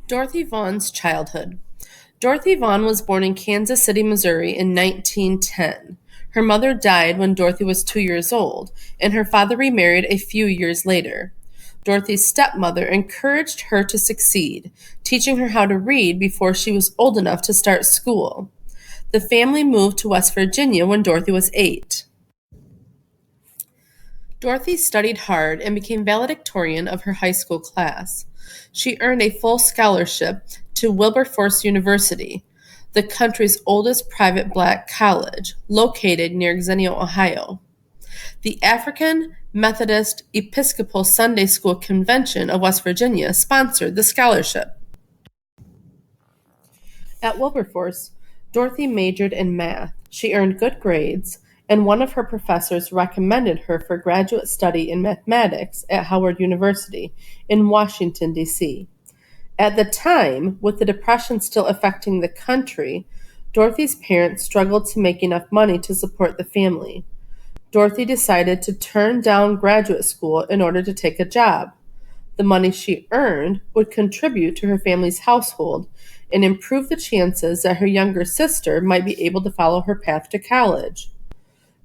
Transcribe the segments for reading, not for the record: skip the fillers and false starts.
Dorothy Vaughn's childhood. Dorothy Vaughn was born in Kansas City, Missouri in 1910. Her mother died when Dorothy was 2 years old, and her father remarried a few years later. Dorothy's stepmother encouraged her to succeed, teaching her how to read before she was old enough to start school. The family moved to West Virginia when Dorothy was 8. Dorothy studied hard and became valedictorian of her high school class. She earned a full scholarship to Wilberforce University, the country's oldest private black college, located near Xenio, Ohio. The African Methodist Episcopal Sunday School Convention of West Virginia sponsored the scholarship. At Wilberforce, Dorothy majored in math. She earned good grades, and one of her professors recommended her for graduate study in mathematics at Howard University in Washington, D.C. At the time, with the Depression still affecting the country, Dorothy's parents struggled to make enough money to support the family. Dorothy decided to turn down graduate school in order to take a job. The money she earned would contribute to her family's household and improve the chances that her younger sister might be able to follow her path to college.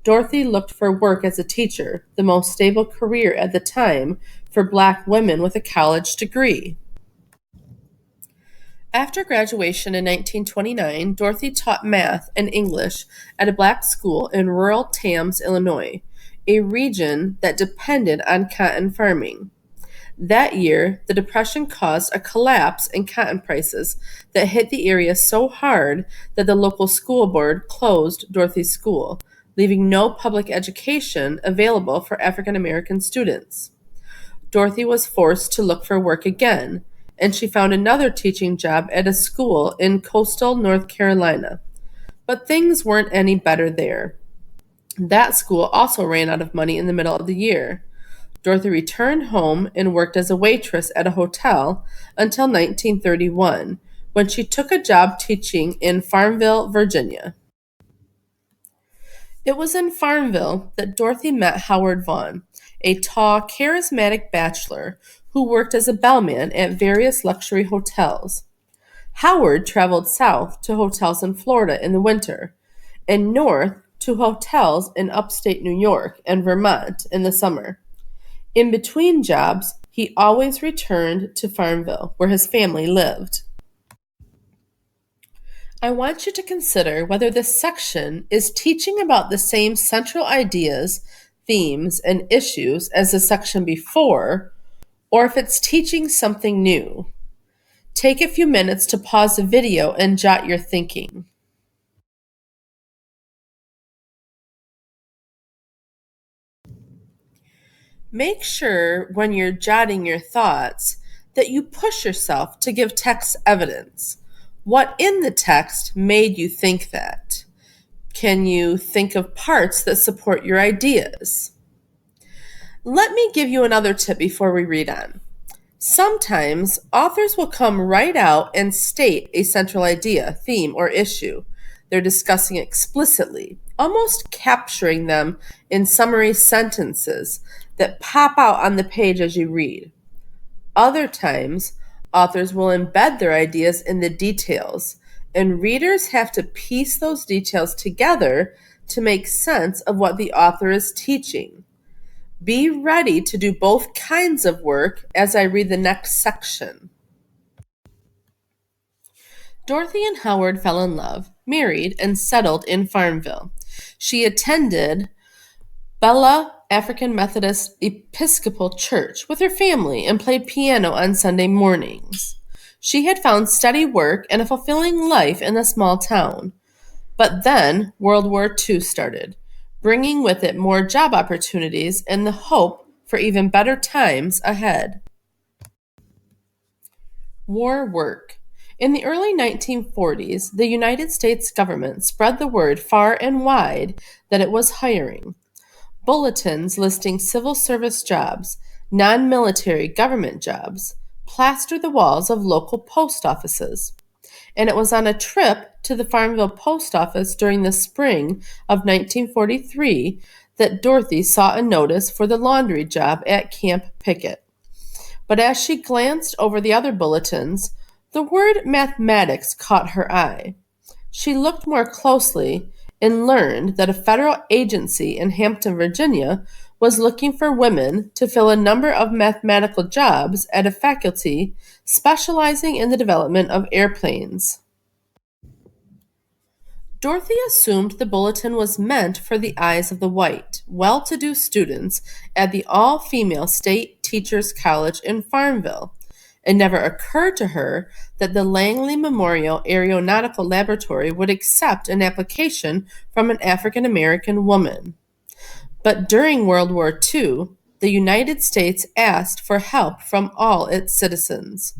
Dorothy looked for work as a teacher, the most stable career at the time for black women with a college degree. After graduation in 1929, Dorothy taught math and English at a black school in rural Tams, Illinois, a region that depended on cotton farming. That year, the Depression caused a collapse in cotton prices that hit the area so hard that the local school board closed Dorothy's school, leaving no public education available for African American students. Dorothy was forced to look for work again, and she found another teaching job at a school in coastal North Carolina. But things weren't any better there. That school also ran out of money in the middle of the year. Dorothy returned home and worked as a waitress at a hotel until 1931, when she took a job teaching in Farmville, Virginia. It was in Farmville that Dorothy met Howard Vaughn, a tall, charismatic bachelor who worked as a bellman at various luxury hotels. Howard traveled south to hotels in Florida in the winter, and north to hotels in upstate New York and Vermont in the summer. In between jobs, he always returned to Farmville, where his family lived. I want you to consider whether this section is teaching about the same central ideas, themes, and issues as the section before, or if it's teaching something new. Take a few minutes to pause the video and jot your thinking. Make sure when you're jotting your thoughts that you push yourself to give text evidence. What in the text made you think that? Can you think of parts that support your ideas? Let me give you another tip before we read on. Sometimes authors will come right out and state a central idea, theme, or issue they're discussing explicitly, almost capturing them in summary sentences that pop out on the page as you read. Other times, authors will embed their ideas in the details, and readers have to piece those details together to make sense of what the author is teaching. Be ready to do both kinds of work as I read the next section. Dorothy and Howard fell in love, married, and settled in Farmville. She attended Bella African Methodist Episcopal Church with her family and played piano on Sunday mornings. She had found steady work and a fulfilling life in the small town. But then World War II started, bringing with it more job opportunities and the hope for even better times ahead. War work. In the early 1940s, the United States government spread the word far and wide that it was hiring. Bulletins listing civil service jobs, non-military government jobs, plastered the walls of local post offices. And it was on a trip to the Farmville post office during the spring of 1943 that Dorothy saw a notice for the laundry job at Camp Pickett. But as she glanced over the other bulletins, The word mathematics caught her eye. She looked more closely and learned that a federal agency in Hampton, Virginia, was looking for women to fill a number of mathematical jobs at a faculty specializing in the development of airplanes. Dorothy assumed the bulletin was meant for the eyes of the white, well to do students at the all female state teachers' college in Farmville. It never occurred to her that the Langley Memorial Aeronautical Laboratory would accept an application from an African American woman. But during World War II, the United States asked for help from all its citizens,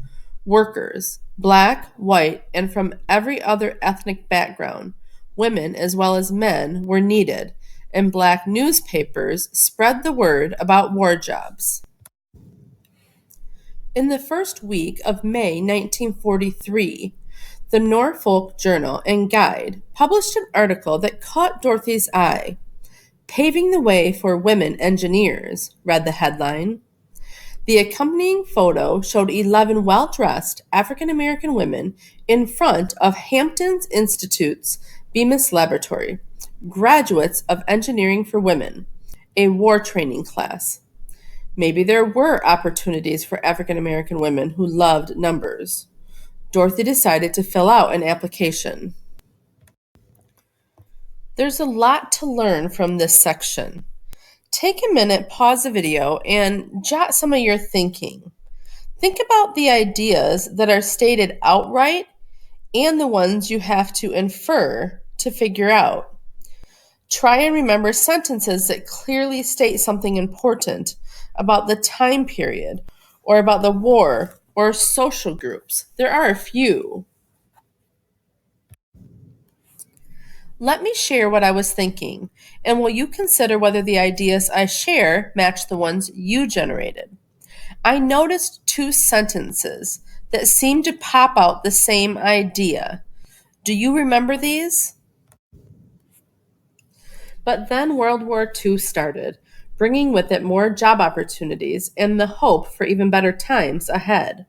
workers, black, white, and from every other ethnic background. Women as well as men were needed, and black newspapers spread the word about war jobs. In the first week of May 1943, the Norfolk Journal and Guide published an article that caught Dorothy's eye. Paving the Way for Women Engineers, read the headline. The accompanying photo showed 11 well dressed African American women in front of Hampton's Institute's Bemis Laboratory, graduates of Engineering for Women, a war training class. Maybe there were opportunities for African American women who loved numbers. Dorothy decided to fill out an application. There's a lot to learn from this section. Take a minute, pause the video, and jot some of your thinking. Think about the ideas that are stated outright and the ones you have to infer to figure out. Try and remember sentences that clearly state something important about the time period or about the war or social groups. There are a few. Let me share what I was thinking, and will you consider whether the ideas I share match the ones you generated? I noticed two sentences that seemed to pop out the same idea. Do you remember these? But then World War II started, bringing with it more job opportunities and the hope for even better times ahead.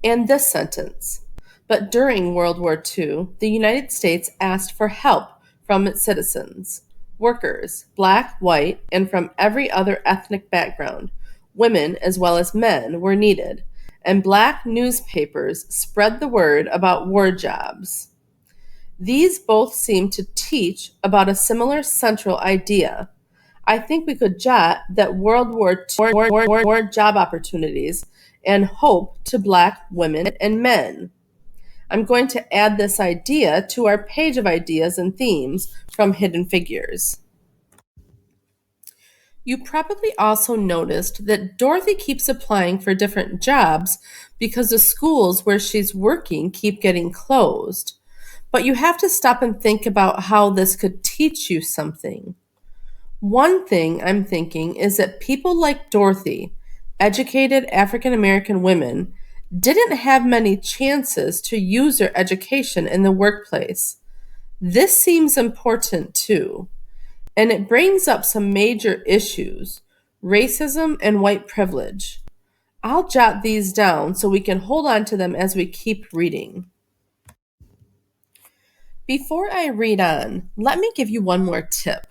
And this sentence. But during World War II, the United States asked for help from its citizens, workers, black, white, and from every other ethnic background. Women as well as men were needed, and black newspapers spread the word about war jobs. These both seem to teach about a similar central idea. I think we could jot that World War II job opportunities and hope to black women and men. I'm going to add this idea to our page of ideas and themes from Hidden Figures. You probably also noticed that Dorothy keeps applying for different jobs because the schools where she's working keep getting closed. But you have to stop and think about how this could teach you something. One thing I'm thinking is that people like Dorothy, educated African American women, didn't have many chances to use their education in the workplace. This seems important too, and it brings up some major issues: racism and white privilege. I'll jot these down so we can hold on to them as we keep reading. Before I read on, let me give you one more tip.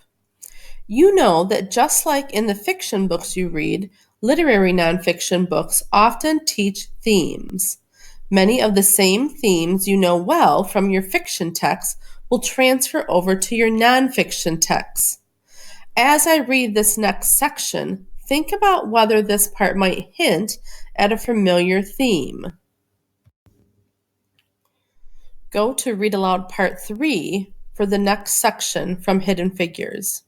You know that just like in the fiction books you read, literary nonfiction books often teach themes. Many of the same themes you know well from your fiction texts will transfer over to your nonfiction texts. As I read this next section, think about whether this part might hint at a familiar theme. Go to Read Aloud Part 3 for the next section from Hidden Figures.